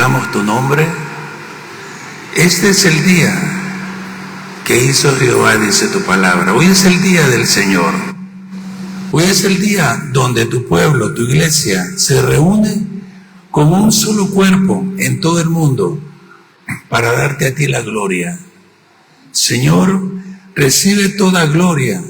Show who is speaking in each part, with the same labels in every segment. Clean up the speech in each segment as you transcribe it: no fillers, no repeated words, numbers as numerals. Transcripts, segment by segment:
Speaker 1: glorificamos tu nombre. Este es el día que hizo Jehová, dice tu palabra. Hoy es el día del Señor. Hoy es el día donde tu pueblo, tu iglesia, se reúne como un solo cuerpo en todo el mundo para darte a ti la gloria. Señor, recibe toda gloria,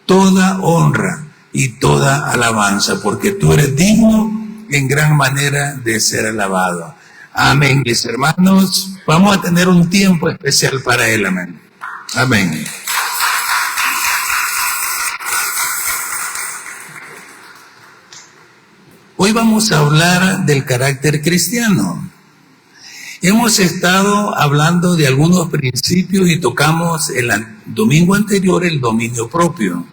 Speaker 1: toda honra y toda alabanza, porque tú eres digno en gran manera de ser alabado. Amén, mis hermanos. Vamos a tener un tiempo especial para Él. Amén. Amén. Hoy vamos a hablar del carácter cristiano. Hemos estado hablando de algunos principios y tocamos el domingo anterior el dominio propio.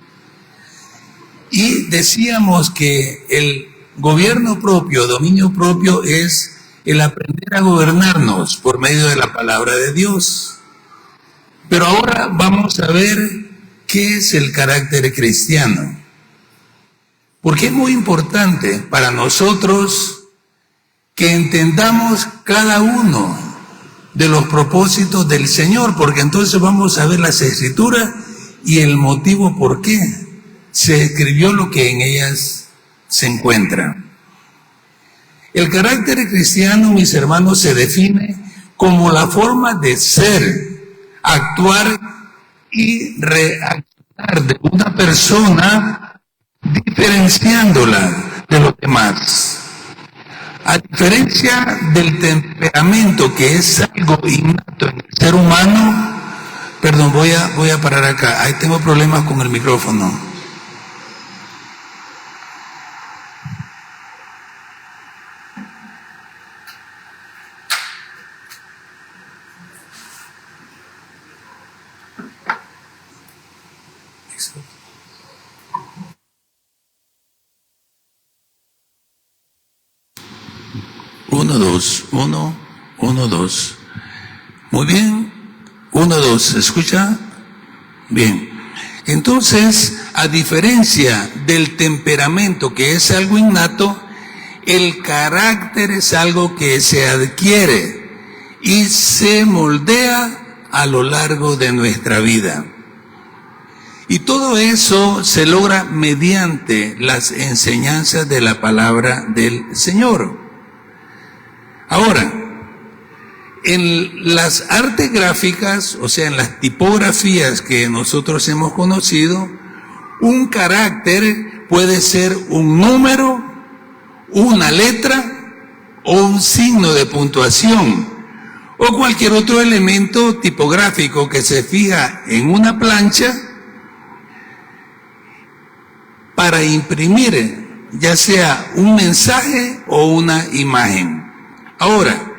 Speaker 1: Y decíamos que el gobierno propio, dominio propio, es el aprender a gobernarnos por medio de la palabra de Dios. Pero ahora vamos a ver qué es el carácter cristiano. Porque es muy importante para nosotros que entendamos cada uno de los propósitos del Señor, porque entonces vamos a ver las Escrituras y el motivo por qué se escribió lo que en ellas se encuentra. El carácter cristiano, mis hermanos, se define como la forma de ser, actuar y reaccionar de una persona, diferenciándola de los demás. A diferencia del temperamento, que es algo innato en el ser humano, perdón, voy a parar acá, ahí tengo problemas con el micrófono. Uno, dos. Muy bien. 1, 2. ¿Se escucha? Bien. Entonces, a diferencia del temperamento, que es algo innato, el carácter es algo que se adquiere y se moldea a lo largo de nuestra vida. Y todo eso se logra mediante las enseñanzas de la palabra del Señor. Ahora, en las artes gráficas, o sea, en las tipografías que nosotros hemos conocido, un carácter puede ser un número, una letra o un signo de puntuación o cualquier otro elemento tipográfico que se fija en una plancha para imprimir ya sea un mensaje o una imagen. Ahora,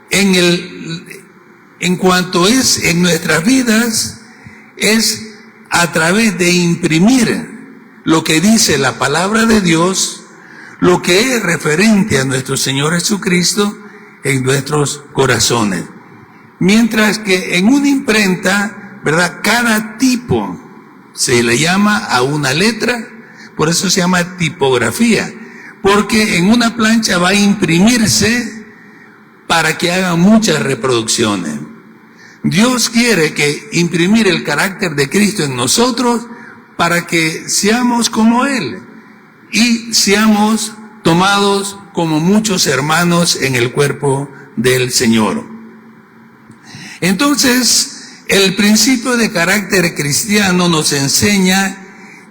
Speaker 1: en cuanto es en nuestras vidas, es a través de imprimir lo que dice la palabra de Dios, lo que es referente a nuestro Señor Jesucristo en nuestros corazones. Mientras que en una imprenta, ¿verdad?, cada tipo se le llama a una letra, por eso se llama tipografía, porque en una plancha va a imprimirse para que haga muchas reproducciones. Dios quiere que imprimir el carácter de Cristo en nosotros para que seamos como Él y seamos tomados como muchos hermanos en el cuerpo del Señor. Entonces, el principio de carácter cristiano nos enseña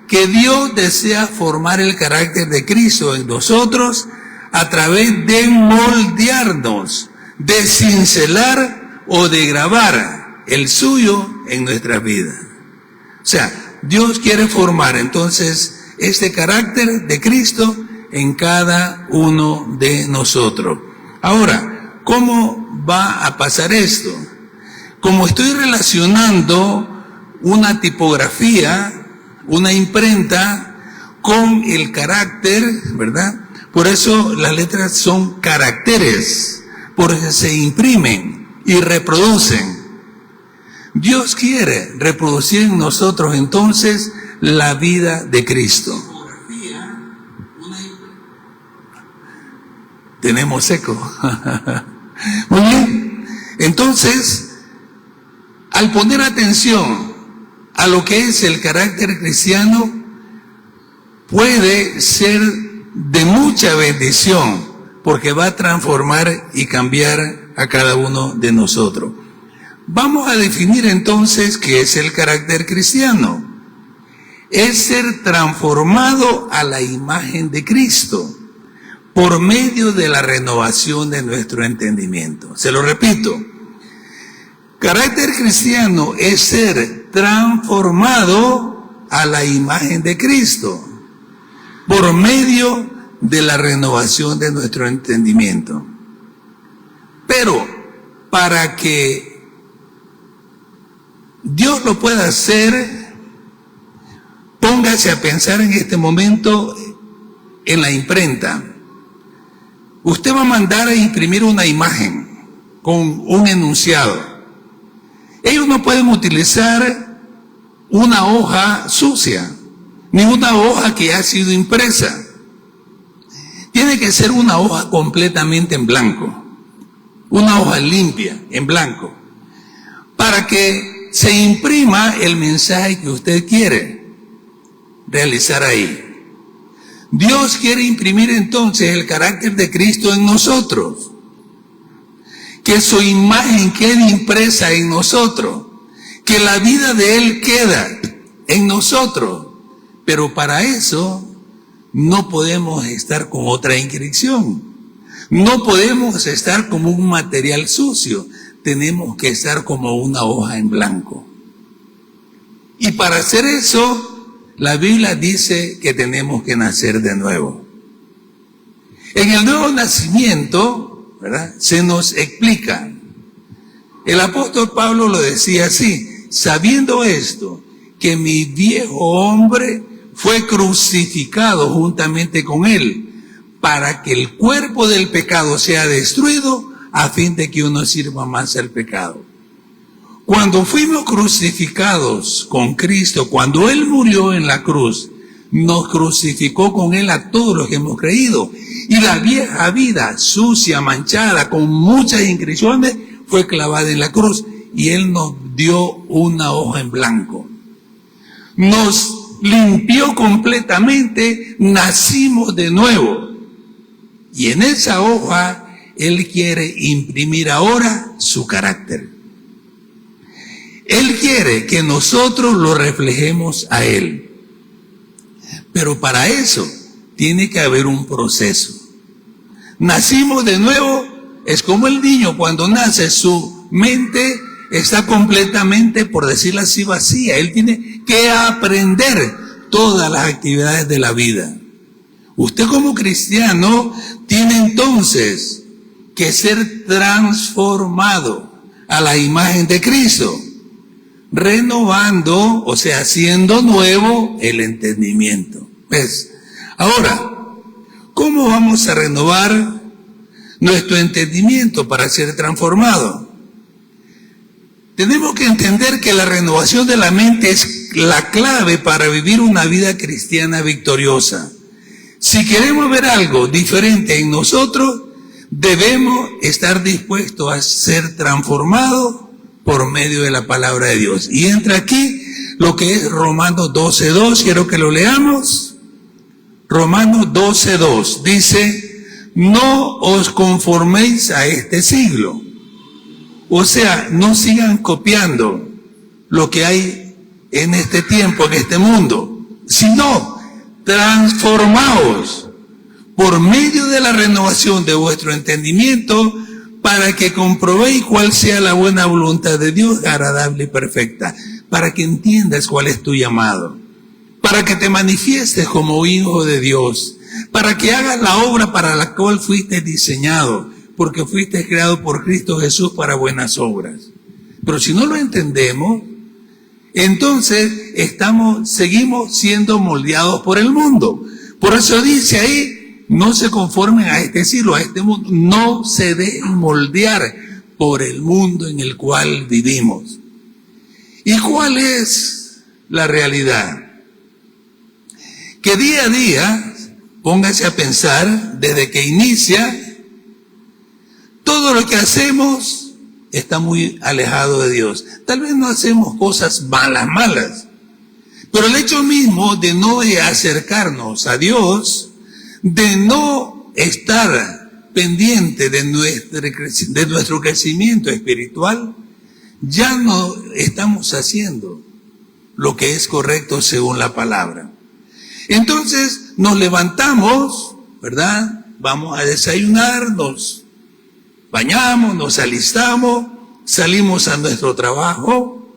Speaker 1: que Dios desea formar el carácter de Cristo en nosotros a través de moldearnos, de cincelar o de grabar el suyo en nuestras vidas. O sea, Dios quiere formar entonces este carácter de Cristo en cada uno de nosotros. Ahora, ¿cómo va a pasar esto? Como estoy relacionando una tipografía, una imprenta con el carácter, ¿verdad? Por eso las letras son caracteres, porque se imprimen y reproducen. Dios quiere reproducir en nosotros entonces la vida de Cristo. Tenemos eco. Muy bien. Entonces, al poner atención a lo que es el carácter cristiano, puede ser de mucha bendición, porque va a transformar y cambiar a cada uno de nosotros. Vamos a definir entonces qué es el carácter cristiano. Es ser transformado a la imagen de Cristo por medio de la renovación de nuestro entendimiento. Se lo repito. Carácter cristiano es ser transformado a la imagen de Cristo por medio de la renovación de nuestro entendimiento. Pero para que Dios lo pueda hacer, póngase a pensar en este momento en la imprenta. Usted va a mandar a imprimir una imagen con un enunciado. Ellos no pueden utilizar una hoja sucia, ni una hoja que ha sido impresa. Tiene que ser una hoja completamente en blanco, una hoja limpia, en blanco, para que se imprima el mensaje que usted quiere realizar ahí. Dios quiere imprimir entonces el carácter de Cristo en nosotros, que su imagen quede impresa en nosotros, que la vida de Él queda en nosotros. Pero para eso no podemos estar con otra inscripción, no podemos estar como un material sucio, tenemos que estar como una hoja en blanco. Y para hacer eso, la Biblia dice que tenemos que nacer de nuevo. En el nuevo nacimiento, ¿verdad?, se nos explica. El apóstol Pablo lo decía así: sabiendo esto, que mi viejo hombre fue crucificado juntamente con él, para que el cuerpo del pecado sea destruido, a fin de que uno sirva más al pecado. Cuando fuimos crucificados con Cristo, cuando Él murió en la cruz, nos crucificó con Él a todos los que hemos creído. Y la vieja vida, sucia, manchada, con muchas inscripciones, fue clavada en la cruz. Y Él nos dio una hoja en blanco. Nos limpió completamente, nacimos de nuevo. Y en esa hoja, Él quiere imprimir ahora su carácter. Él quiere que nosotros lo reflejemos a Él. Pero para eso tiene que haber un proceso. Nacimos de nuevo, es como el niño cuando nace, su mente está completamente, por decirlo así, vacía. Él tiene que aprender todas las actividades de la vida. Usted como cristiano tiene entonces que ser transformado a la imagen de Cristo, renovando, o sea, haciendo nuevo el entendimiento. ¿Ves? Ahora, ¿cómo vamos a renovar nuestro entendimiento para ser transformado? Tenemos que entender que la renovación de la mente es la clave para vivir una vida cristiana victoriosa. Si queremos ver algo diferente en nosotros, debemos estar dispuestos a ser transformados por medio de la palabra de Dios. Y entra aquí lo que es Romanos 12:2, quiero que lo leamos. Romanos 12:2 dice: no os conforméis a este siglo. O sea, no sigan copiando lo que hay en este tiempo, en este mundo, sino transformaos por medio de la renovación de vuestro entendimiento, para que comprobéis cuál sea la buena voluntad de Dios, agradable y perfecta, para que entiendas cuál es tu llamado, para que te manifiestes como hijo de Dios, para que hagas la obra para la cual fuiste diseñado, porque fuiste creado por Cristo Jesús para buenas obras. Pero si no lo entendemos, entonces seguimos siendo moldeados por el mundo. Por eso dice ahí: no se conformen a este siglo, a este mundo, no se dejen moldear por el mundo en el cual vivimos. ¿Y cuál es la realidad? Que día a día, póngase a pensar, desde que inicia, todo lo que hacemos está muy alejado de Dios. Tal vez no hacemos cosas malas, pero el hecho mismo de no acercarnos a Dios, de no estar pendiente de nuestro crecimiento espiritual, ya no estamos haciendo lo que es correcto según la palabra. Entonces nos levantamos, ¿verdad? Vamos a desayunar, nos bañamos, nos alistamos, salimos a nuestro trabajo,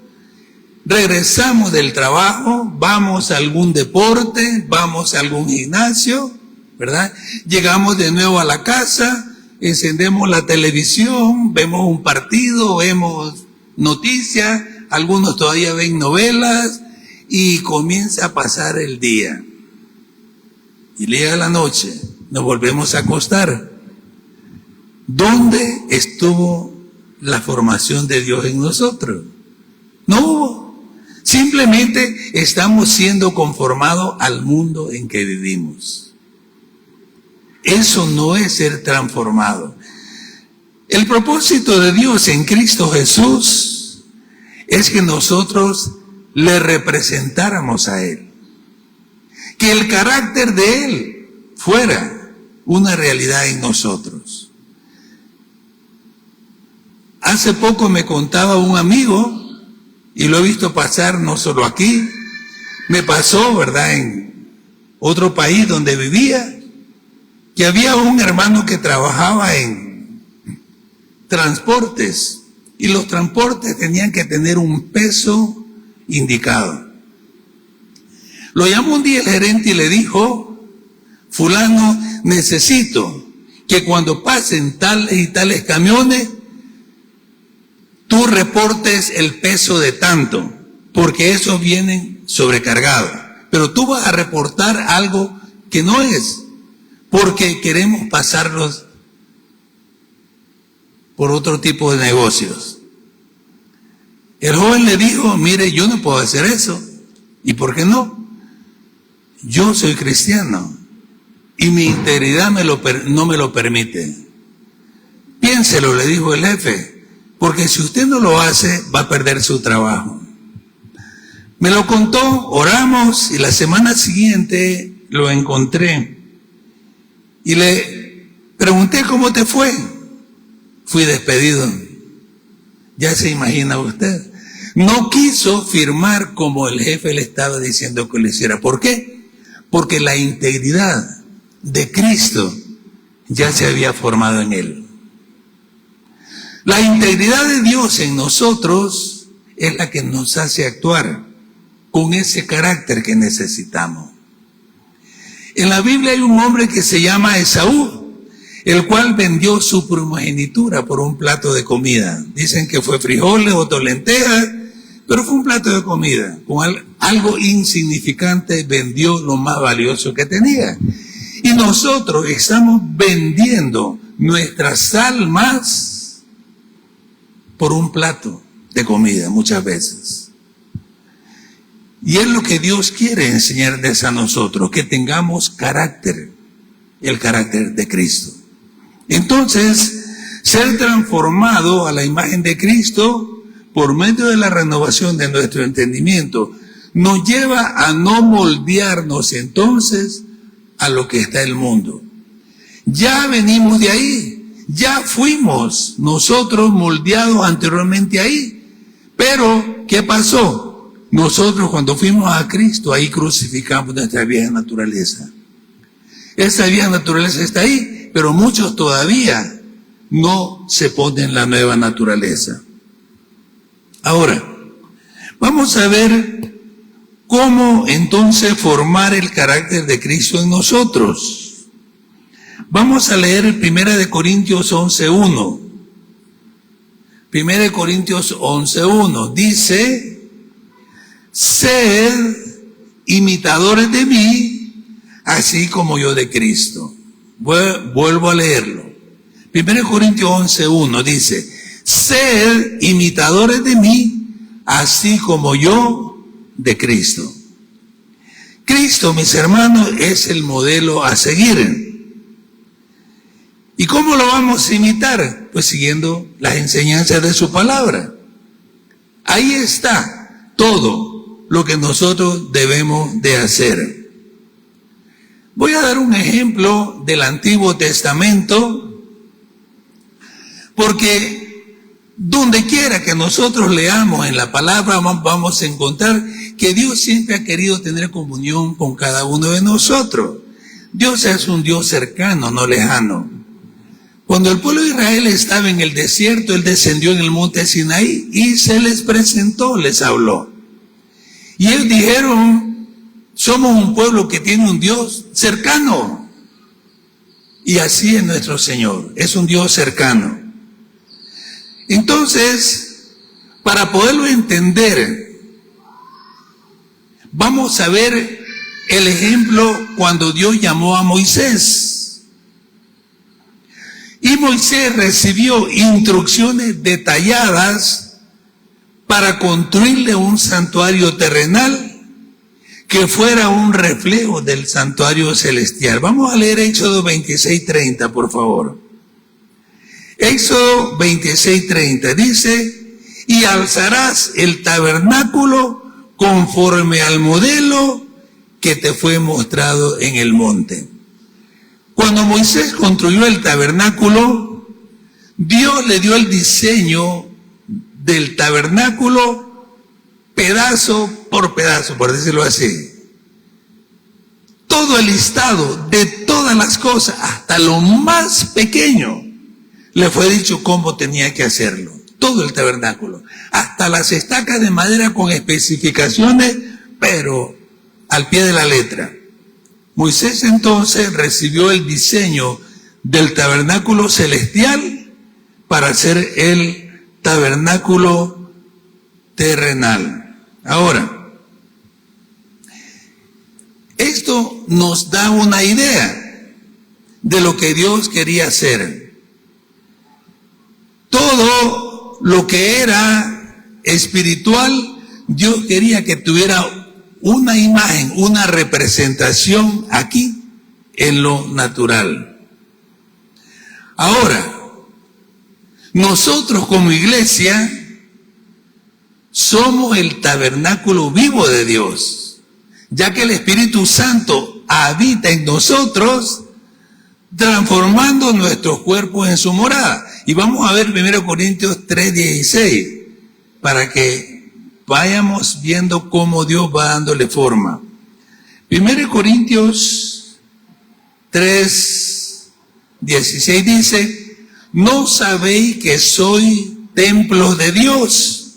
Speaker 1: regresamos del trabajo, vamos a algún deporte, vamos a algún gimnasio, ¿verdad? Llegamos de nuevo a la casa, encendemos la televisión, vemos un partido, vemos noticias, algunos todavía ven novelas y comienza a pasar el día. Y llega la noche, nos volvemos a acostar. ¿Dónde estuvo la formación de Dios en nosotros? No hubo. Simplemente estamos siendo conformados al mundo en que vivimos. Eso no es ser transformado. El propósito de Dios en Cristo Jesús es que nosotros le representáramos a Él. Que el carácter de Él fuera una realidad en nosotros. Hace poco me contaba un amigo, y lo he visto pasar no solo aquí, me pasó, ¿verdad?, en otro país donde vivía, que había un hermano que trabajaba en transportes, y los transportes tenían que tener un peso indicado. Lo llamó un día el gerente y le dijo: fulano, necesito que cuando pasen tales y tales camiones, tú reportes el peso de tanto, porque esos vienen sobrecargados. Pero tú vas a reportar algo que no es, porque queremos pasarlos por otro tipo de negocios. El joven le dijo: mire, yo no puedo hacer eso. ¿Y por qué no? Yo soy cristiano y mi integridad no me lo permite. Piénselo, le dijo el jefe, porque si usted no lo hace, va a perder su trabajo. Me lo contó, oramos y la semana siguiente lo encontré y le pregunté: ¿cómo te fue? Fui despedido. Ya se imagina usted. No quiso firmar como el jefe le estaba diciendo que lo hiciera. ¿Por qué? Porque la integridad de Cristo ya se había formado en él. La integridad de Dios en nosotros es la que nos hace actuar con ese carácter que necesitamos. En la Biblia hay un hombre que se llama Esaú, el cual vendió su primogenitura por un plato de comida. Dicen que fue frijoles o lentejas, pero fue un plato de comida. Con algo insignificante vendió lo más valioso que tenía. Y nosotros estamos vendiendo nuestras almas por un plato de comida muchas veces. Y es lo que Dios quiere enseñarles a nosotros, que tengamos carácter, el carácter de Cristo. Entonces, ser transformado a la imagen de Cristo por medio de la renovación de nuestro entendimiento nos lleva a no moldearnos entonces a lo que está el mundo. Ya venimos de ahí, ya fuimos nosotros moldeados anteriormente ahí. Pero, ¿qué pasó? Nosotros cuando fuimos a Cristo, ahí crucificamos nuestra vieja naturaleza. Esa vieja naturaleza está ahí, pero muchos todavía no se ponen la nueva naturaleza. Ahora, vamos a ver cómo entonces formar el carácter de Cristo en nosotros. Vamos a leer 1 Corintios 11:1. 1 Corintios 11:1 dice: sed imitadores de mí, así como yo de Cristo. Vuelvo a leerlo. 1 Corintios 11:1 dice: sed imitadores de mí, así como yo de Cristo. Cristo, mis hermanos, es el modelo a seguir. ¿Y cómo lo vamos a imitar? Pues siguiendo las enseñanzas de su palabra. Ahí está todo lo que nosotros debemos de hacer. Voy a dar un ejemplo del Antiguo Testamento, porque donde quiera que nosotros leamos en la palabra vamos a encontrar que Dios siempre ha querido tener comunión con cada uno de nosotros. Dios es un Dios cercano, no lejano. Cuando el pueblo de Israel estaba en el desierto, Él descendió en el monte Sinaí y se les presentó, les habló. Y ellos dijeron, somos un pueblo que tiene un Dios cercano. Y así es nuestro Señor, es un Dios cercano. Entonces, para poderlo entender, vamos a ver el ejemplo cuando Dios llamó a Moisés. Y Moisés recibió instrucciones detalladas para construirle un santuario terrenal que fuera un reflejo del santuario celestial. Vamos a leer Éxodo 26:30, por favor. Éxodo 26:30 dice, y alzarás el tabernáculo conforme al modelo que te fue mostrado en el monte. Cuando Moisés construyó el tabernáculo, Dios le dio el diseño del tabernáculo pedazo por pedazo, por decirlo así. Todo el listado de todas las cosas, hasta lo más pequeño, le fue dicho cómo tenía que hacerlo. Todo el tabernáculo, hasta las estacas de madera con especificaciones, pero al pie de la letra. Moisés entonces recibió el diseño del tabernáculo celestial para hacer el tabernáculo terrenal. Ahora, esto nos da una idea de lo que Dios quería hacer. Todo lo que era espiritual, Dios quería que tuviera una imagen, una representación aquí en lo natural. Ahora, nosotros como iglesia somos el tabernáculo vivo de Dios, ya que el Espíritu Santo habita en nosotros, transformando nuestros cuerpos en su morada. Y vamos a ver 1 Corintios 3:16, para que vayamos viendo cómo Dios va dándole forma. 1 Corintios 3:16 dice, ¿no sabéis que soy templo de Dios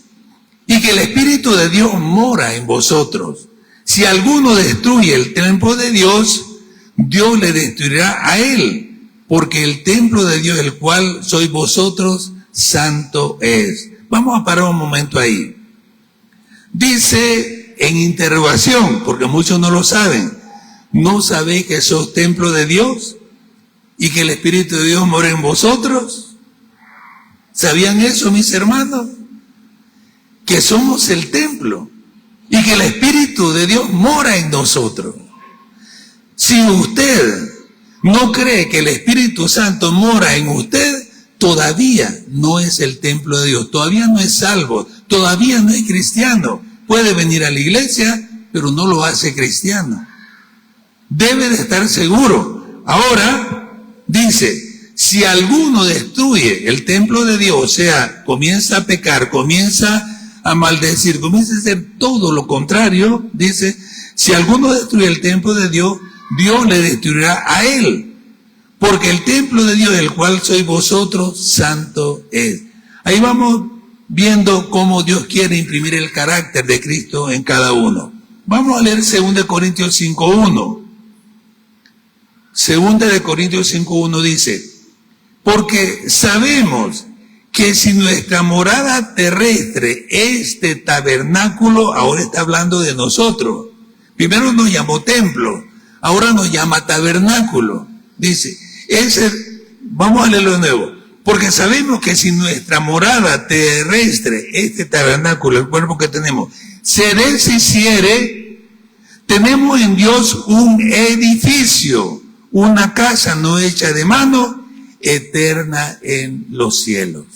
Speaker 1: y que el Espíritu de Dios mora en vosotros? Si alguno destruye el templo de Dios, Dios le destruirá a él, porque el templo de Dios, el cual sois vosotros, santo es. Vamos a parar un momento ahí. Dice en interrogación, porque muchos no lo saben, ¿no sabéis que sos templo de Dios y que el Espíritu de Dios mora en vosotros? ¿Sabían eso, mis hermanos? Que somos el templo y que el Espíritu de Dios mora en nosotros. Si usted no cree que el Espíritu Santo mora en usted, todavía no es el templo de Dios, todavía no es salvo, todavía no es cristiano. Puede venir a la iglesia, pero no lo hace cristiano. Debe de estar seguro. Ahora, dice, si alguno destruye el templo de Dios, o sea, comienza a pecar, comienza a maldecir, comienza a hacer todo lo contrario, dice, si alguno destruye el templo de Dios, Dios le destruirá a él, porque el templo de Dios, el cual sois vosotros, santo es. Ahí vamos viendo cómo Dios quiere imprimir el carácter de Cristo en cada uno. Vamos a leer 2 Corintios 5:1. 2 Corintios 5:1 dice, porque sabemos que si nuestra morada terrestre, este tabernáculo, ahora está hablando de nosotros, primero nos llamó templo, ahora nos llama tabernáculo, dice, vamos a leerlo de nuevo, porque sabemos que si nuestra morada terrestre, este tabernáculo, el cuerpo que tenemos, se deshiciere, tenemos en Dios un edificio, una casa no hecha de mano, eterna en los cielos.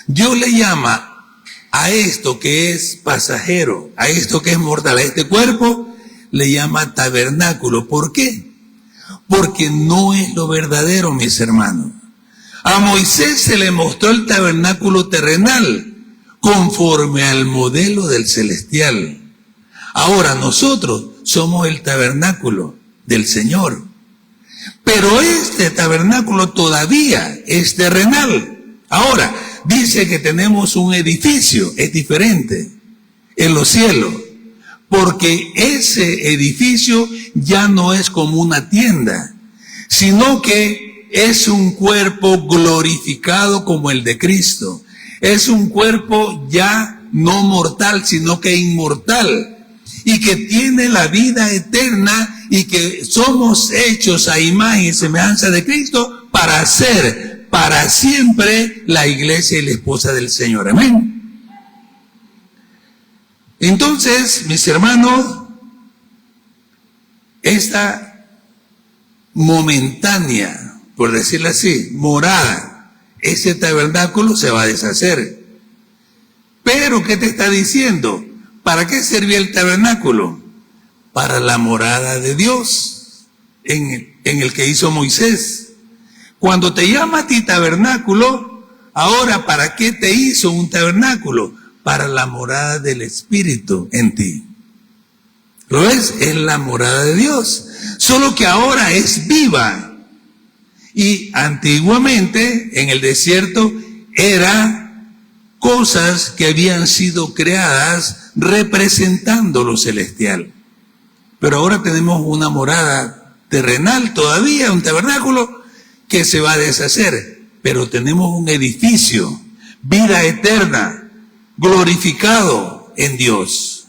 Speaker 1: Dios le llama a esto que es pasajero, a esto que es mortal, a este cuerpo, le llama tabernáculo. ¿Por qué? Porque no es lo verdadero, mis hermanos. A Moisés se le mostró el tabernáculo terrenal, conforme al modelo del celestial. Ahora nosotros somos el tabernáculo del Señor. Pero este tabernáculo todavía es terrenal. Ahora, dice que tenemos un edificio, es diferente, en los cielos. Porque ese edificio ya no es como una tienda, sino que es un cuerpo glorificado como el de Cristo. Es un cuerpo ya no mortal, sino que inmortal. Y que tiene la vida eterna y que somos hechos a imagen y semejanza de Cristo para ser para siempre la iglesia y la esposa del Señor. Amén. Entonces, mis hermanos, esta momentánea, por decirlo así, morada, ese tabernáculo se va a deshacer. Pero, ¿qué te está diciendo? ¿Para qué servía el tabernáculo? Para la morada de Dios, en el que hizo Moisés. Cuando te llama a ti tabernáculo, ahora, ¿para qué te hizo un tabernáculo? Para la morada del Espíritu en ti. ¿Lo ves? Es la morada de Dios. Solo que ahora es viva. Y antiguamente, en el desierto, era cosas que habían sido creadas representando lo celestial. Pero ahora tenemos una morada terrenal todavía, un tabernáculo que se va a deshacer. Pero tenemos un edificio, vida eterna, glorificado en Dios.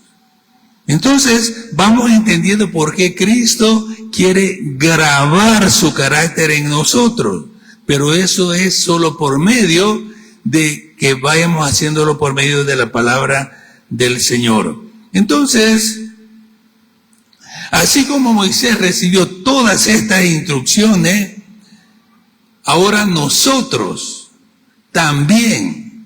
Speaker 1: Entonces vamos entendiendo por qué Cristo quiere grabar su carácter en nosotros. Pero eso es solo por medio de que vayamos haciéndolo por medio de la palabra del Señor. Entonces, así como Moisés recibió todas estas instrucciones, ahora nosotros también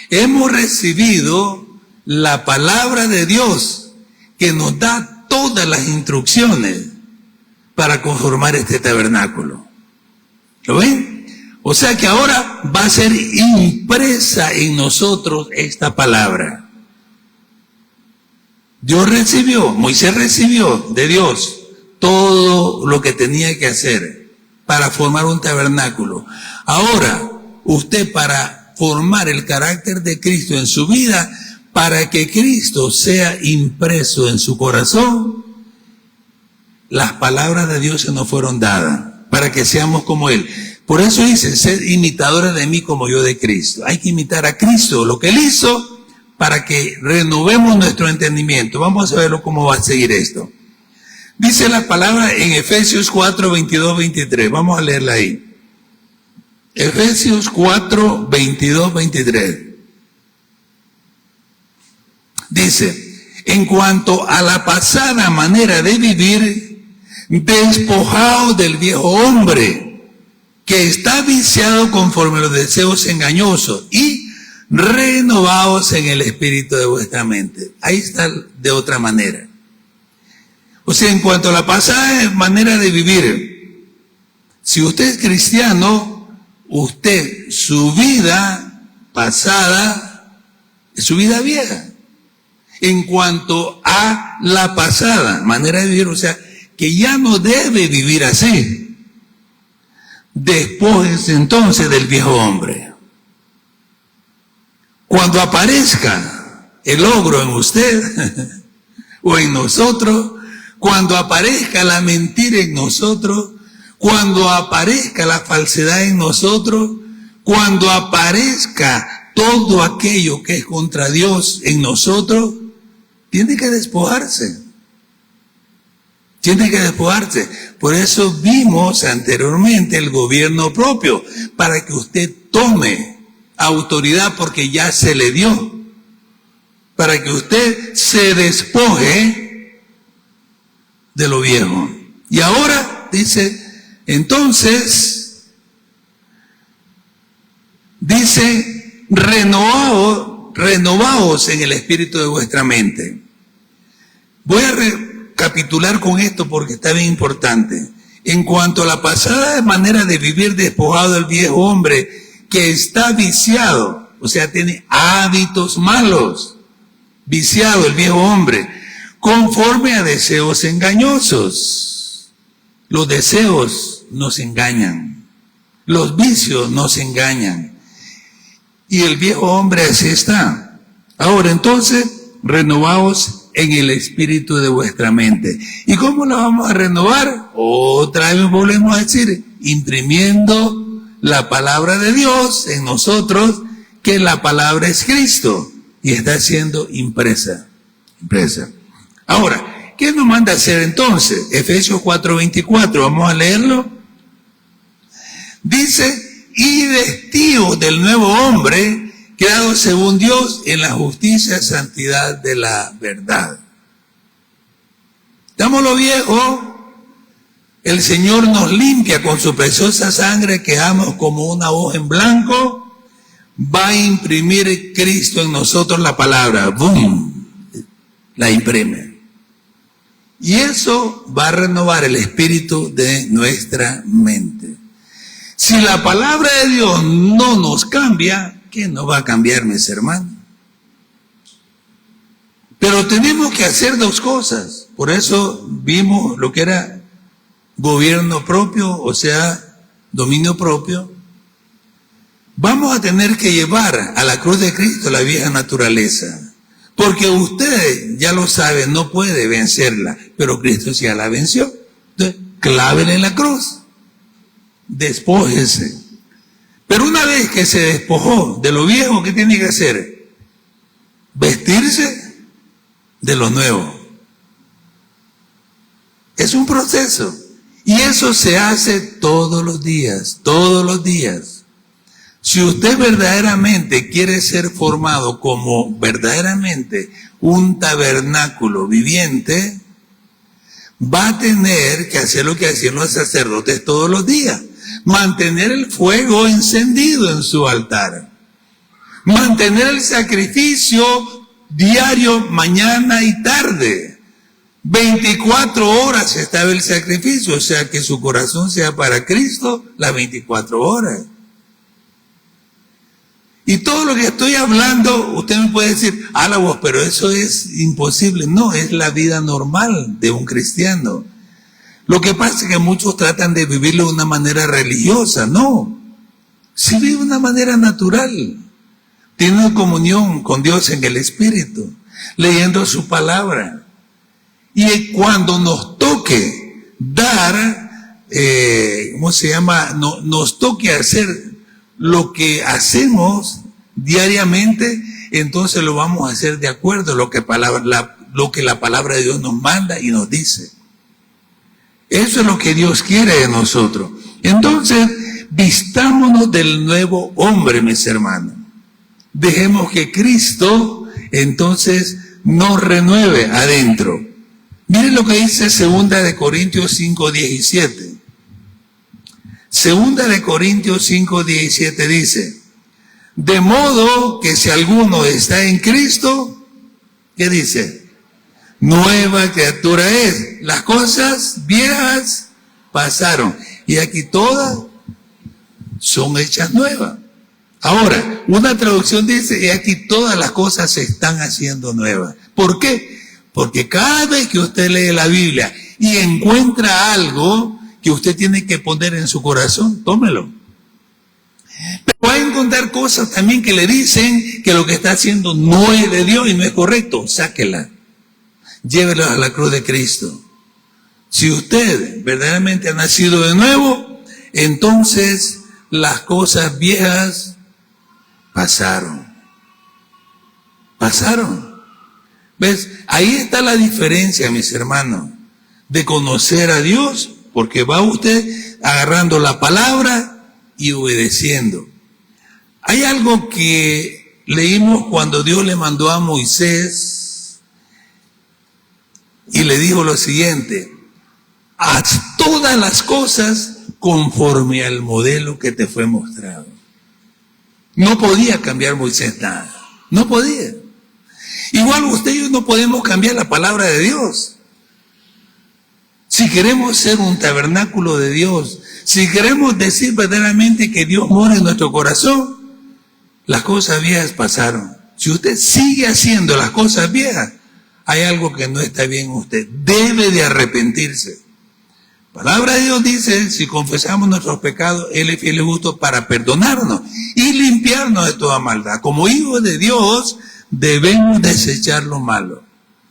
Speaker 1: hemos recibido la palabra de Dios que nos da todas las instrucciones para conformar este tabernáculo. ¿Lo ven? O sea que ahora va a ser impresa en nosotros esta palabra. Moisés recibió de Dios todo lo que tenía que hacer para formar un tabernáculo. Ahora, usted para formar el carácter de Cristo en su vida, para que Cristo sea impreso en su corazón, las palabras de Dios se nos fueron dadas, para que seamos como Él. Por eso dice, sed imitadores de mí como yo de Cristo. Hay que imitar a Cristo, lo que Él hizo, para que renovemos nuestro entendimiento. Vamos a verlo cómo va a seguir esto. Dice la palabra en Efesios 4, 22, 23. Vamos a leerla ahí. Efesios 4, 22, 23. Dice, en cuanto a la pasada manera de vivir, despojaos del viejo hombre, que está viciado conforme a los deseos engañosos, y renovaos en el espíritu de vuestra mente. Ahí está de otra manera. O sea, en cuanto a la pasada manera de vivir, si usted es cristiano, usted, su vida pasada, es su vida vieja. En cuanto a la pasada manera de vivir, o sea, que ya no debe vivir así. Despójese entonces del viejo hombre. Cuando aparezca el ogro en usted o en nosotros, cuando aparezca la mentira en nosotros, cuando aparezca la falsedad en nosotros, cuando aparezca todo aquello que es contra Dios en nosotros, tiene que despojarse. Tiene que despojarse. Por eso vimos anteriormente el gobierno propio, para que usted tome autoridad porque ya se le dio. Para que usted se despoje de lo viejo. Y ahora dice, entonces, dice, renovaos en el espíritu de vuestra mente. Voy a recapitular con esto porque está bien importante. En cuanto a la pasada manera de vivir despojado del viejo hombre que está viciado, o sea, tiene hábitos malos, viciado el viejo hombre, conforme a deseos engañosos. Los deseos nos engañan, los vicios nos engañan, y el viejo hombre así está. Ahora entonces, renovaos en el espíritu de vuestra mente. ¿Y cómo la vamos a renovar? Otra vez volvemos a decir, imprimiendo la palabra de Dios en nosotros, que la palabra es Cristo y está siendo impresa. Ahora, ¿qué nos manda a hacer entonces? Efesios 4:24, vamos a leerlo. Dice, y vestidos del nuevo hombre, creado según Dios en la justicia y santidad de la verdad. Estamos lo viejo, el Señor nos limpia con su preciosa sangre, quedamos como una hoja en blanco, va a imprimir Cristo en nosotros la palabra, ¡boom!, la imprime. Y eso va a renovar el espíritu de nuestra mente. Si la palabra de Dios no nos cambia, ¿qué nos va a cambiar, mis hermanos? Pero tenemos que hacer dos cosas. Por eso vimos lo que era gobierno propio, o sea, dominio propio. Vamos a tener que llevar a la cruz de Cristo la vieja naturaleza. Porque usted, ya lo sabe, no puede vencerla, pero Cristo ya la venció. Entonces, clávele en la cruz. Despójese. Pero una vez que se despojó de lo viejo, ¿qué tiene que hacer? Vestirse de lo nuevo. Es un proceso. Y eso se hace todos los días, todos los días. Si usted verdaderamente quiere ser formado como verdaderamente un tabernáculo viviente, va a tener que hacer lo que hacían los sacerdotes todos los días. Mantener el fuego encendido en su altar. Mantener el sacrificio diario, mañana y tarde. 24 horas estaba el sacrificio, o sea que su corazón sea para Cristo las 24 horas. Y todo lo que estoy hablando, usted me puede decir, vos, pero eso es imposible. No, es la vida normal de un cristiano. Lo que pasa es que muchos tratan de vivirlo de una manera religiosa. No, se vive de una manera natural. Tiene una comunión con Dios en el Espíritu, leyendo su palabra. Y cuando nos toque dar, nos toque hacer lo que hacemos diariamente, entonces lo vamos a hacer de acuerdo a lo que la palabra de Dios nos manda y nos dice. Eso es lo que Dios quiere de nosotros. Entonces, vistámonos del nuevo hombre, mis hermanos. Dejemos que Cristo, entonces, nos renueve adentro. Miren lo que dice 2 Corintios 5:17. 2 Corintios 5:17 dice, de modo que si alguno está en Cristo, ¿qué dice? Nueva criatura es. Las cosas viejas pasaron y aquí todas son hechas nuevas. Ahora, una traducción dice, y aquí todas las cosas se están haciendo nuevas. ¿Por qué? Porque cada vez que usted lee la Biblia y encuentra algo que usted tiene que poner en su corazón, tómelo. Pero va a encontrar cosas también que le dicen que lo que está haciendo no es de Dios y no es correcto. Sáquela. Llévela a la cruz de Cristo. Si usted verdaderamente ha nacido de nuevo, entonces las cosas viejas pasaron. ¿Ves? Ahí está la diferencia, mis hermanos, de conocer a Dios, porque va usted agarrando la palabra y obedeciendo. Hay algo que leímos cuando Dios le mandó a Moisés y le dijo lo siguiente: haz todas las cosas conforme al modelo que te fue mostrado. No podía cambiar Moisés nada. No podía. Igual usted y yo no podemos cambiar la palabra de Dios. Si queremos ser un tabernáculo de Dios, si queremos decir verdaderamente que Dios mora en nuestro corazón, las cosas viejas pasaron. Si usted sigue haciendo las cosas viejas, hay algo que no está bien en usted. Debe de arrepentirse. La palabra de Dios dice, si confesamos nuestros pecados, Él es fiel y justo para perdonarnos y limpiarnos de toda maldad. Como hijos de Dios, debemos desechar lo malo.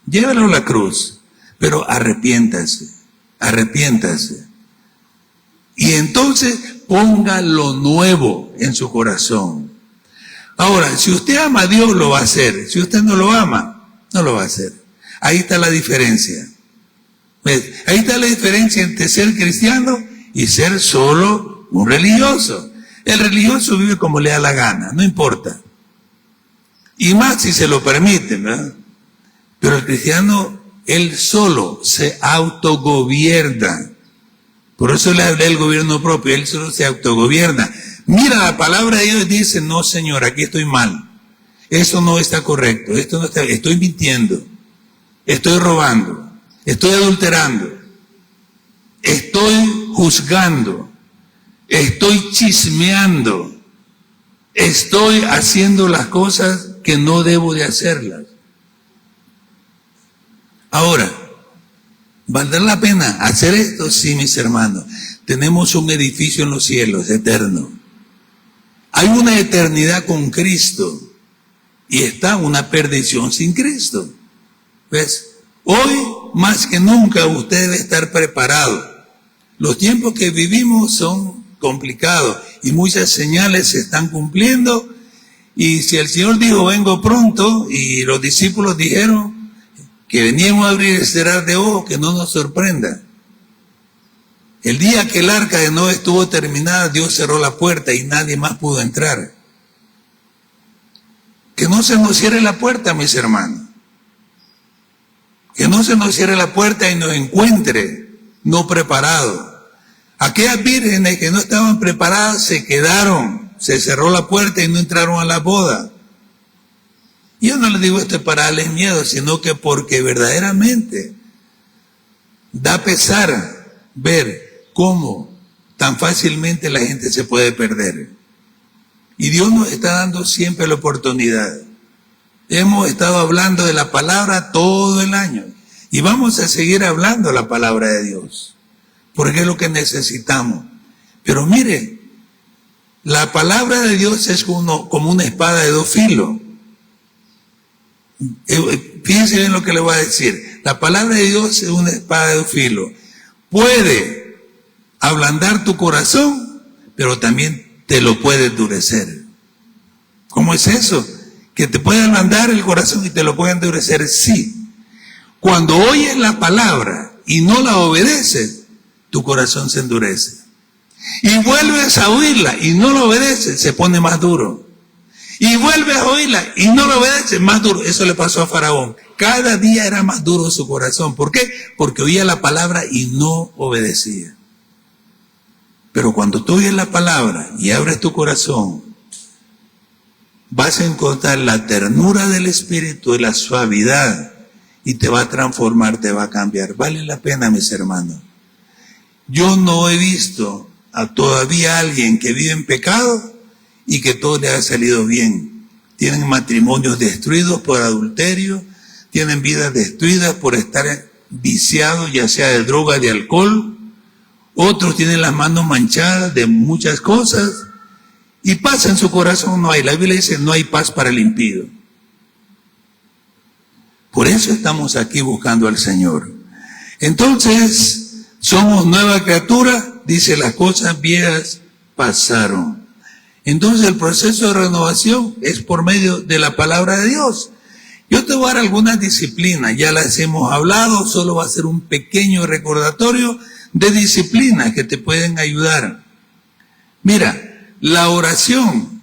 Speaker 1: Llévalo a la cruz, pero arrepiéntase. Y entonces ponga lo nuevo en su corazón. Ahora, si usted ama a Dios, lo va a hacer. Si usted no lo ama, no lo va a hacer. Ahí está la diferencia. ¿Ves? Ahí está la diferencia entre ser cristiano y ser solo un religioso. El religioso vive como le da la gana, no importa. Y más si se lo permiten, ¿verdad? Pero el cristiano, él solo se autogobierna. Por eso le hablé del gobierno propio, él solo se autogobierna. Mira, la palabra de Dios dice, no señor, aquí estoy mal. Eso no está correcto, esto no está, estoy mintiendo, estoy robando, estoy adulterando, estoy juzgando, estoy chismeando, estoy haciendo las cosas que no debo de hacerlas. Ahora, ¿valdrá la pena hacer esto? Sí, mis hermanos. Tenemos un edificio en los cielos, eterno. Hay una eternidad con Cristo y está una perdición sin Cristo. ¿Ves? Hoy, más que nunca, usted debe estar preparado. Los tiempos que vivimos son complicados y muchas señales se están cumpliendo. Y si el Señor dijo, vengo pronto, y los discípulos dijeron que veníamos a abrir el cerrar de ojos, que no nos sorprenda. El día que el arca de Noé estuvo terminada, Dios cerró la puerta y nadie más pudo entrar. Que no se nos cierre la puerta, mis hermanos. Que no se nos cierre la puerta y nos encuentre no preparados. Aquellas vírgenes que no estaban preparadas se quedaron, se cerró la puerta y no entraron a la boda. Yo no les digo esto para darles miedo, sino que porque verdaderamente da pesar ver cómo tan fácilmente la gente se puede perder. Y Dios nos está dando siempre la oportunidad. Hemos estado hablando de la palabra todo el año y vamos a seguir hablando la palabra de Dios, porque es lo que necesitamos. Pero mire, la palabra de Dios es como una espada de dos filos. Fíjense bien lo que le voy a decir. La palabra de Dios es una espada de dos filos. Puede ablandar tu corazón, pero también te lo puede endurecer. ¿Cómo es eso? Que te puede ablandar el corazón y te lo puede endurecer. Sí. Cuando oyes la palabra y no la obedeces, tu corazón se endurece. Y vuelves a oírla y no la obedeces, se pone más duro. Y vuelves a oírla y no lo obedeces, más duro. Eso le pasó a Faraón. Cada día era más duro su corazón. ¿Por qué? Porque oía la palabra y no obedecía. Pero cuando tú oyes la palabra y abres tu corazón, vas a encontrar la ternura del Espíritu y la suavidad y te va a transformar, te va a cambiar. Vale la pena, mis hermanos. Yo no he visto a todavía alguien que vive en pecado y que todo le ha salido bien. Tienen matrimonios destruidos por adulterio, tienen vidas destruidas por estar viciados, ya sea de droga, de alcohol. Otros tienen las manos manchadas de muchas cosas y paz en su corazón no hay. La Biblia dice, no hay paz para el impío. Por eso estamos aquí buscando al Señor. Entonces, somos nueva criatura, dice, las cosas viejas pasaron. Entonces el proceso de renovación es por medio de la palabra de Dios. Yo te voy a dar algunas disciplinas, ya las hemos hablado, solo va a ser un pequeño recordatorio de disciplinas que te pueden ayudar. Mira, la oración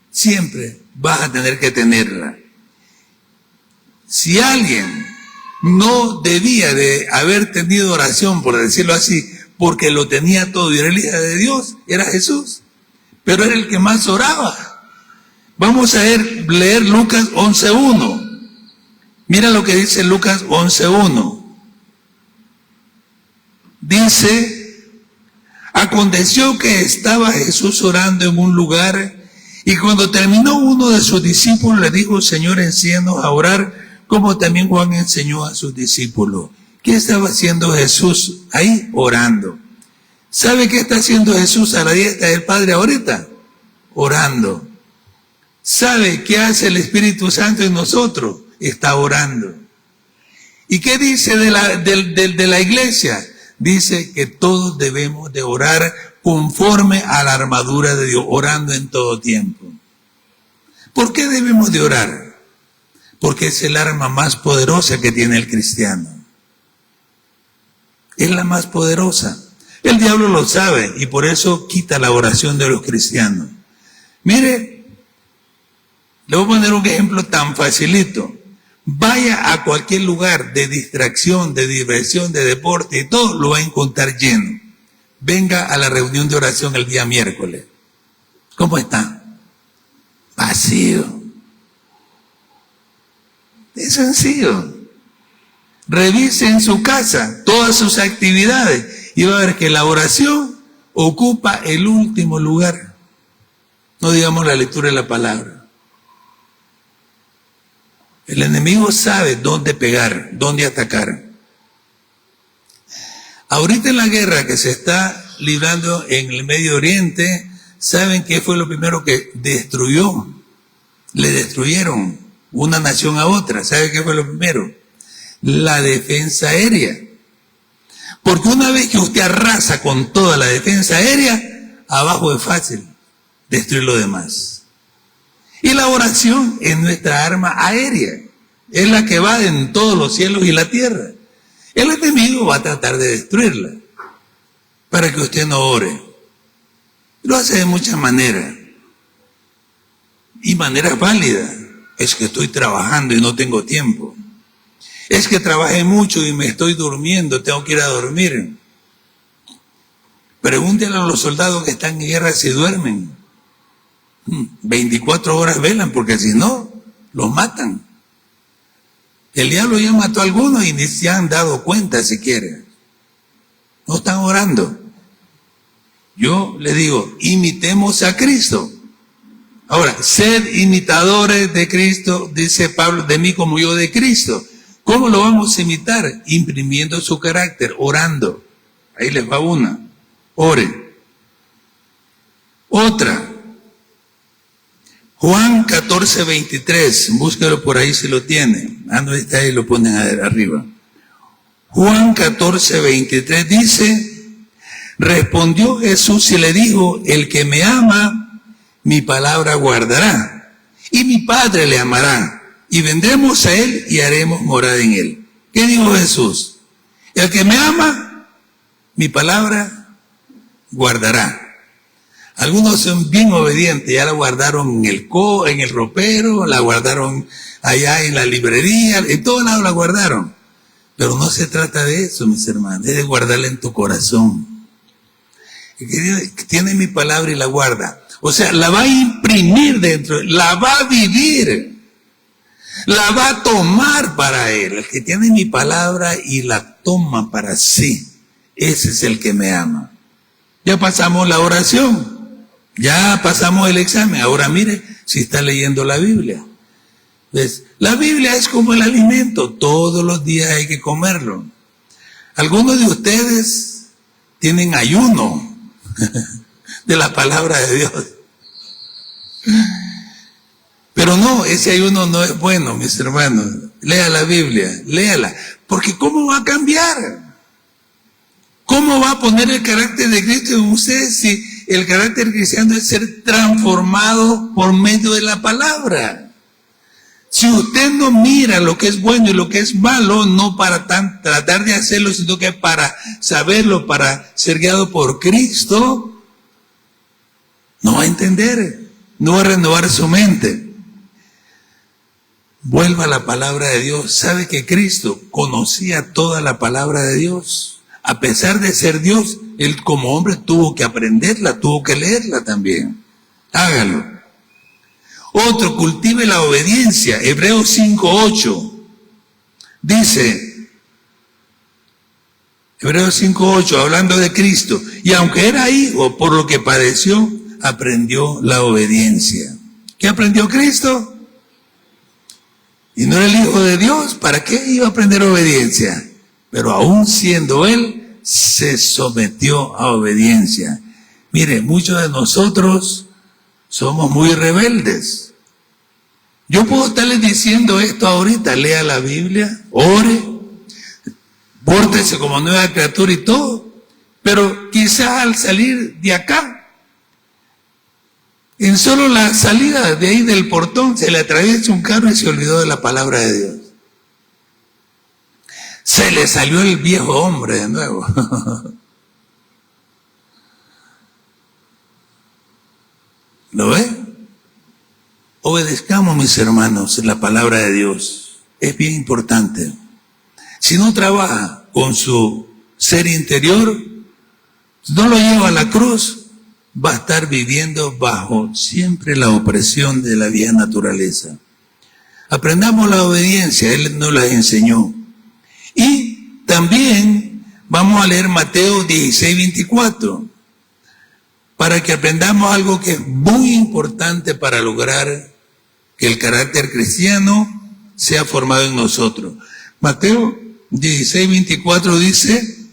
Speaker 1: siempre vas a tener que tenerla. Si alguien no debía de haber tenido oración, por decirlo así, porque lo tenía todo y era el Hijo de Dios, era Jesús. pero era el que más oraba. Vamos a leer Lucas 11:1. Mira lo que dice Lucas 11:1. Dice: aconteció que estaba Jesús orando en un lugar, y cuando terminó, uno de sus discípulos le dijo: Señor, enséñanos a orar, como también Juan enseñó a sus discípulos. ¿Qué estaba haciendo Jesús ahí? Orando. ¿Sabe qué está haciendo Jesús a la diestra del Padre ahorita? Orando. ¿Sabe qué hace el Espíritu Santo en nosotros? Está orando. ¿Y qué dice de la iglesia? Dice que todos debemos de orar conforme a la armadura de Dios, orando en todo tiempo. ¿Por qué debemos de orar? Porque es el arma más poderosa que tiene el cristiano. Es la más poderosa. El diablo lo sabe y por eso quita la oración de los cristianos. Mire, le voy a poner un ejemplo tan facilito. Vaya a cualquier lugar de distracción, de diversión, de deporte y todo, lo va a encontrar lleno. Venga a la reunión de oración el día miércoles. ¿Cómo está? Vacío. Es sencillo. Revise en su casa todas sus actividades y va a ver que la oración ocupa el último lugar. No digamos la lectura de la palabra. El enemigo sabe dónde pegar, dónde atacar. Ahorita en la guerra que se está librando en el Medio Oriente, ¿saben qué fue lo primero que destruyó? Le destruyeron una nación a otra. ¿Saben qué fue lo primero? La defensa aérea. Porque una vez que usted arrasa con toda la defensa aérea, abajo es fácil destruir lo demás. Y la oración es nuestra arma aérea. Es la que va en todos los cielos y la tierra. El enemigo va a tratar de destruirla para que usted no ore. Lo hace de muchas maneras. Y maneras válidas. Es que estoy trabajando y no tengo tiempo. Es que trabajé mucho y me estoy durmiendo, tengo que ir a dormir. Pregúntenle a los soldados que están en guerra si duermen. 24 horas velan, porque si no, los matan. El diablo ya mató a algunos y ni se han dado cuenta siquiera. No están orando. Yo le digo, imitemos a Cristo. Ahora, sed imitadores de Cristo, dice Pablo, de mí como yo de Cristo. ¿Cómo lo vamos a imitar? Imprimiendo su carácter, orando. Ahí les va una. Ore. Otra. Juan 14:23. Búsquelo por ahí si lo tiene. No está ahí, lo ponen arriba. Juan 14:23 dice: respondió Jesús y le dijo: el que me ama, mi palabra guardará, y mi Padre le amará. Y vendremos a él y haremos morada en él. ¿Qué dijo Jesús? El que me ama, mi palabra guardará. Algunos son bien obedientes, ya la guardaron en el ropero, la guardaron allá en la librería, en todos lados la guardaron. Pero no se trata de eso, mis hermanos, es de guardarla en tu corazón. Que tiene mi palabra y la guarda. O sea, la va a imprimir dentro, la va a vivir. La va a tomar para él. El que tiene mi palabra y la toma para sí, ese es el que me ama. Ya pasamos la oración, ya pasamos el examen. Ahora mire si está leyendo la Biblia. ¿Ves? La Biblia es como el alimento, todos los días hay que comerlo. Algunos de ustedes tienen ayuno de la palabra de Dios. Pero no, ese ayuno no es bueno, mis hermanos. Lea la Biblia, léala. Porque ¿cómo va a cambiar? ¿Cómo va a poner el carácter de Cristo en usted si el carácter cristiano es ser transformado por medio de la palabra? Si usted no mira lo que es bueno y lo que es malo, no para tratar de hacerlo, sino que para saberlo, para ser guiado por Cristo, no va a entender, no va a renovar su mente. Vuelva a la palabra de Dios. ¿Sabe que Cristo conocía toda la palabra de Dios? A pesar de ser Dios, Él como hombre tuvo que aprenderla, tuvo que leerla también. hágalo. Otro, cultive la obediencia. Hebreos 5:8 dice, Hebreos 5:8, hablando de Cristo, y aunque era hijo, por lo que padeció, aprendió la obediencia. ¿Qué aprendió Cristo? Y no era el Hijo de Dios, ¿para qué iba a aprender obediencia? Pero aún siendo Él, se sometió a obediencia. Mire, muchos de nosotros somos muy rebeldes. Yo puedo estarles diciendo esto ahorita, lea la Biblia, ore, pórtese como nueva criatura y todo, pero quizás al salir de acá, en solo la salida de ahí del portón se le atraviesa un carro y se olvidó de la palabra de Dios. Se le salió el viejo hombre de nuevo. ¿Lo ve? Obedezcamos, mis hermanos, la palabra de Dios. Es bien importante. Si no trabaja con su ser interior, no lo lleva a la cruz, va a estar viviendo bajo siempre la opresión de la vieja naturaleza. Aprendamos la obediencia, Él nos la enseñó. Y también vamos a leer Mateo 16:24, para que aprendamos algo que es muy importante para lograr que el carácter cristiano sea formado en nosotros. Mateo 16:24 dice,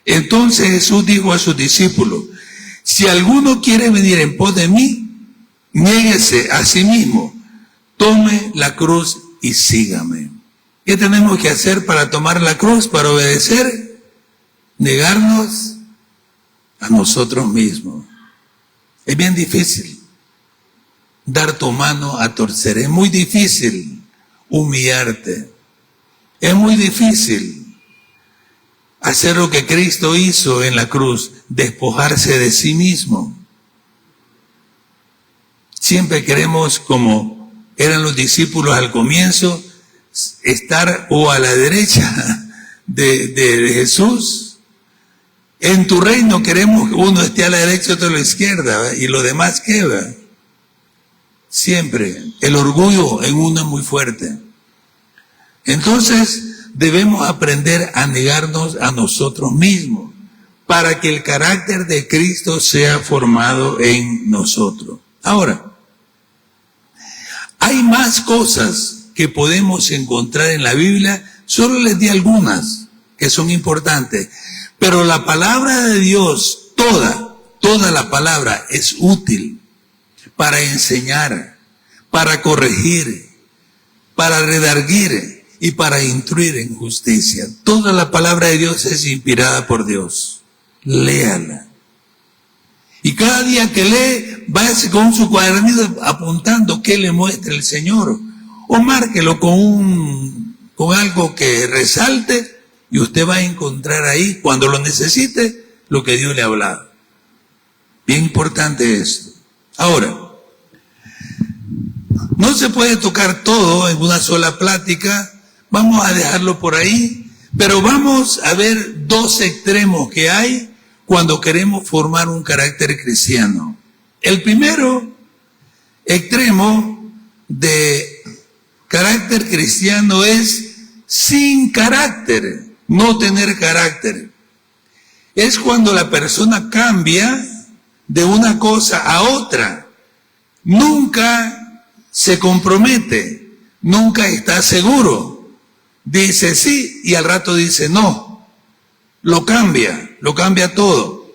Speaker 1: entonces Jesús dijo a sus discípulos, si alguno quiere venir en pos de mí, niéguese a sí mismo, tome la cruz y sígame. ¿Qué tenemos que hacer para tomar la cruz, para obedecer? Negarnos a nosotros mismos. Es bien difícil dar tu mano a torcer, es muy difícil humillarte, es muy difícil hacer lo que Cristo hizo en la cruz, despojarse de sí mismo. Siempre queremos, como eran los discípulos al comienzo, estar o a la derecha de Jesús. En tu reino queremos que uno esté a la derecha y otro a la izquierda, ¿verdad? Y lo demás queda. Siempre el orgullo en uno es muy fuerte. Entonces debemos aprender a negarnos a nosotros mismos para que el carácter de Cristo sea formado en nosotros. Ahora, hay más cosas que podemos encontrar en la Biblia, solo les di algunas que son importantes, pero la palabra de Dios, toda la palabra es útil para enseñar, para corregir, para redarguir y para instruir en justicia. Toda la palabra de Dios es inspirada por Dios. Léala. Y cada día que lee, váyase con su cuadernillo apuntando qué le muestra el Señor. O márquelo con algo que resalte y usted va a encontrar ahí, cuando lo necesite, lo que Dios le ha hablado. Bien importante esto. Ahora, no se puede tocar todo en una sola plática, vamos a dejarlo por ahí, pero vamos a ver dos extremos que hay cuando queremos formar un carácter cristiano. El primero extremo de carácter cristiano es sin carácter, no tener carácter. Es cuando la persona cambia de una cosa a otra, nunca se compromete, nunca está seguro, dice sí y al rato dice no, lo cambia todo.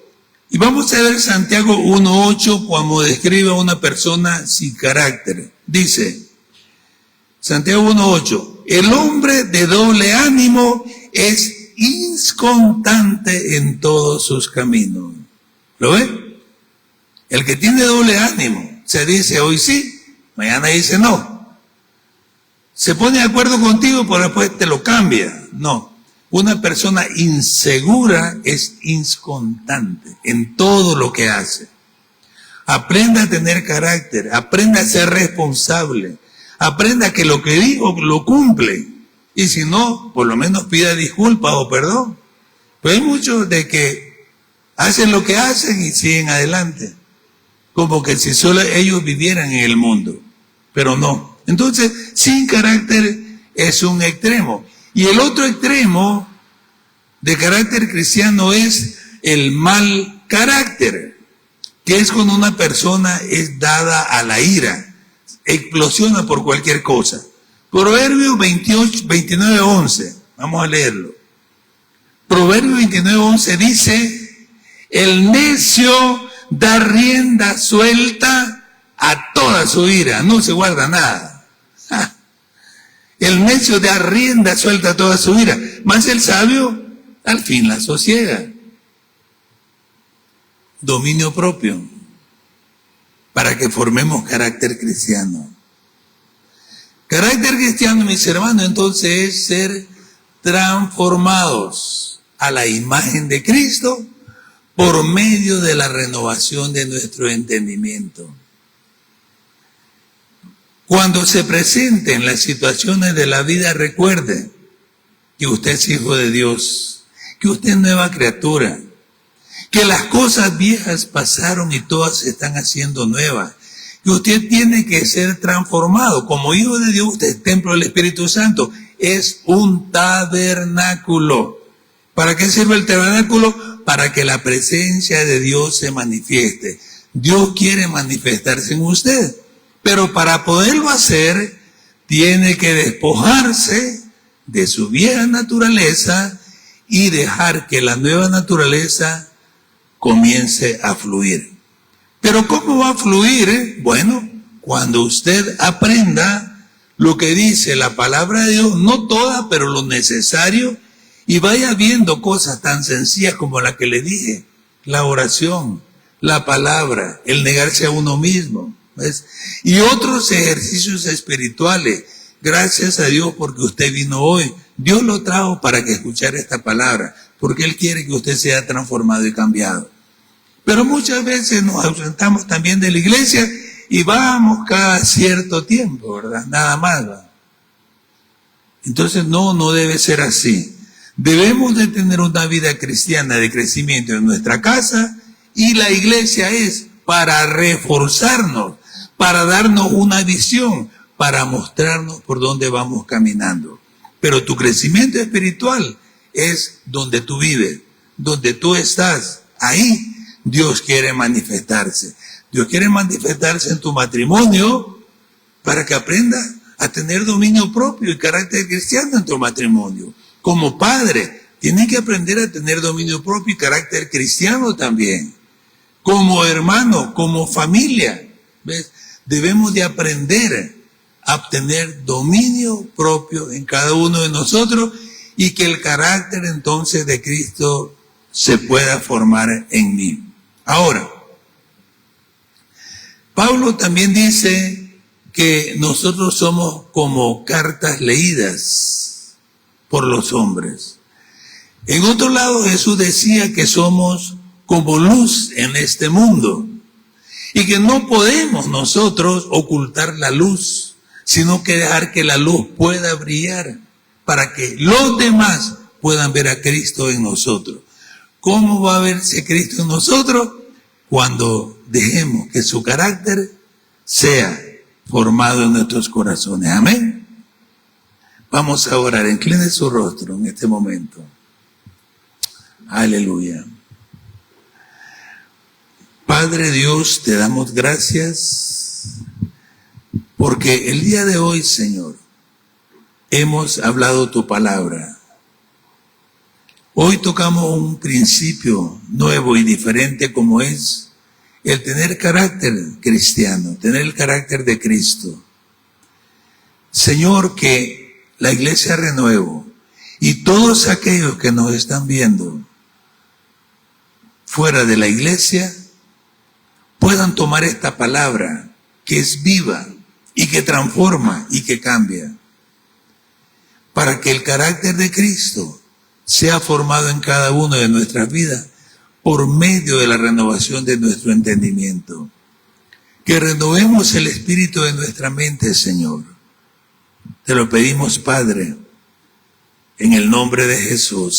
Speaker 1: Y vamos a ver Santiago 1:8 cuando describe a una persona sin carácter. Dice, Santiago 1:8, el hombre de doble ánimo es inconstante en todos sus caminos. ¿Lo ve? El que tiene doble ánimo, se dice hoy sí, mañana dice no. Se pone de acuerdo contigo, pero después te lo cambia. No. Una persona insegura es inconstante en todo lo que hace. Aprenda a tener carácter, aprenda a ser responsable, aprenda que lo que digo lo cumple. Y si no, por lo menos pida disculpas o perdón. Pero hay muchos de que hacen lo que hacen y siguen adelante. como que si solo ellos vivieran en el mundo, pero no. Entonces, sin carácter es un extremo. Y el otro extremo de carácter cristiano es el mal carácter, que es cuando una persona es dada a la ira, explosiona por cualquier cosa. Proverbios 29:11, vamos a leerlo. Proverbios 29:11 dice: el necio da rienda suelta a toda su ira, no se guarda nada. El necio da rienda suelta a toda su ira, mas el sabio al fin la sosiega. Dominio propio, para que formemos carácter cristiano. Carácter cristiano, mis hermanos, entonces es ser transformados a la imagen de Cristo por medio de la renovación de nuestro entendimiento. Cuando se presenten las situaciones de la vida, recuerde que usted es hijo de Dios, que usted es nueva criatura, que las cosas viejas pasaron y todas se están haciendo nuevas, que usted tiene que ser transformado. Como hijo de Dios, usted es templo del Espíritu Santo, es un tabernáculo. ¿Para qué sirve el tabernáculo? Para que la presencia de Dios se manifieste. Dios quiere manifestarse en usted, pero para poderlo hacer, tiene que despojarse de su vieja naturaleza y dejar que la nueva naturaleza comience a fluir. Pero ¿cómo va a fluir? Bueno, cuando usted aprenda lo que dice la palabra de Dios, no toda, pero lo necesario, y vaya viendo cosas tan sencillas como la que le dije: la oración, la palabra, el negarse a uno mismo, ¿ves? Y otros ejercicios espirituales. Gracias a Dios porque usted vino hoy. Dios lo trajo para que escuchara esta palabra, porque Él quiere que usted sea transformado y cambiado. Pero muchas veces nos ausentamos también de la iglesia y vamos cada cierto tiempo, ¿verdad? Nada más, ¿verdad? Entonces no debe ser así. Debemos de tener una vida cristiana de crecimiento en nuestra casa, y la iglesia es para reforzarnos, para darnos una visión, para mostrarnos por dónde vamos caminando. Pero tu crecimiento espiritual es donde tú vives, donde tú estás. Ahí Dios quiere manifestarse. Dios quiere manifestarse en tu matrimonio para que aprendas a tener dominio propio y carácter cristiano en tu matrimonio. Como padre, tienes que aprender a tener dominio propio y carácter cristiano también. Como hermano, como familia, ¿ves? Debemos de aprender a tener dominio propio en cada uno de nosotros, y que el carácter entonces de Cristo se pueda formar en mí. Ahora, Pablo también dice que nosotros somos como cartas leídas por los hombres. En otro lado, Jesús decía que somos como luz en este mundo, y que no podemos nosotros ocultar la luz, sino que dejar que la luz pueda brillar para que los demás puedan ver a Cristo en nosotros. ¿Cómo va a verse Cristo en nosotros? Cuando dejemos que su carácter sea formado en nuestros corazones. Amén. Vamos a orar. Incline su rostro en este momento. Aleluya. Padre Dios, te damos gracias porque el día de hoy, Señor, hemos hablado tu palabra. Hoy tocamos un principio nuevo y diferente, como es el tener carácter cristiano, tener el carácter de Cristo. Señor, que la Iglesia Renuevo y todos aquellos que nos están viendo fuera de la iglesia puedan tomar esta palabra que es viva y que transforma y que cambia, para que el carácter de Cristo sea formado en cada uno de nuestras vidas por medio de la renovación de nuestro entendimiento. Que renovemos el espíritu de nuestra mente, Señor. Te lo pedimos, Padre, en el nombre de Jesús.